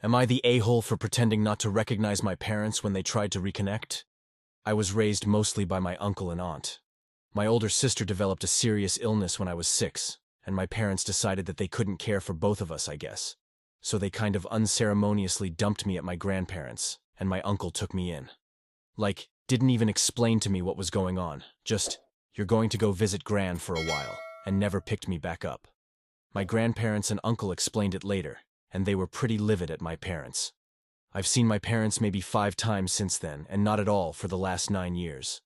Am I the a-hole for pretending not to recognize my parents when they tried to reconnect? I was raised mostly by my uncle and aunt. My older sister developed a serious illness when I was 6, and my parents decided that they couldn't care for both of us, I guess. So they kind of unceremoniously dumped me at my grandparents', and my uncle took me in. Like, didn't even explain to me what was going on, just, you're going to go visit Gran for a while, and never picked me back up. My grandparents and uncle explained it later, and they were pretty livid at my parents. I've seen my parents maybe 5 times since then, and not at all for the last 9 years.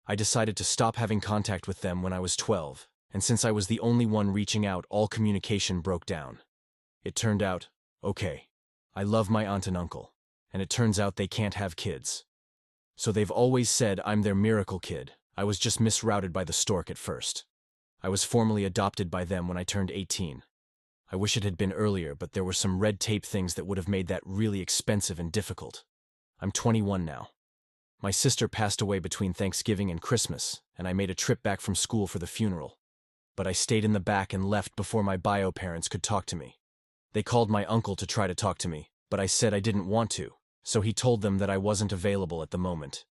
I decided to stop having contact with them when I was 12, and since I was the only one reaching out, all communication broke down. It turned out, okay, I love my aunt and uncle, and it turns out they can't have kids. So they've always said I'm their miracle kid. I was just misrouted by the stork at first. I was formally adopted by them when I turned 18. I wish it had been earlier, but there were some red tape things that would have made that really expensive and difficult. I'm 21 now. My sister passed away between Thanksgiving and Christmas, and I made a trip back from school for the funeral. But I stayed in the back and left before my bio parents could talk to me. They called my uncle to try to talk to me, but I said I didn't want to, so he told them that I wasn't available at the moment.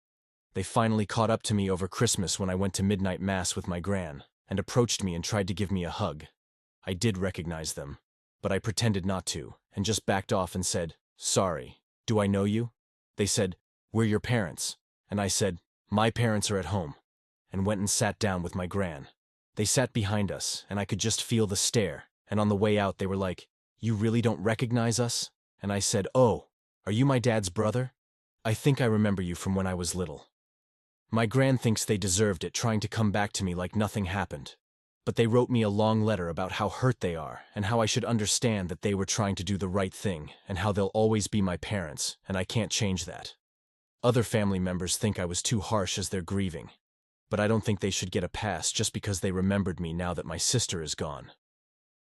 They finally caught up to me over Christmas when I went to midnight mass with my gran, and approached me and tried to give me a hug. I did recognize them, but I pretended not to, and just backed off and said, "Sorry, do I know you?" They said, "We're your parents," and I said, "My parents are at home," and went and sat down with my gran. They sat behind us, and I could just feel the stare, and on the way out they were like, "You really don't recognize us?" And I said, "Oh, are you my dad's brother? I think I remember you from when I was little." My gran thinks they deserved it, trying to come back to me like nothing happened. But they wrote me a long letter about how hurt they are, and how I should understand that they were trying to do the right thing, and how they'll always be my parents, and I can't change that. Other family members think I was too harsh as they're grieving, but I don't think they should get a pass just because they remembered me now that my sister is gone.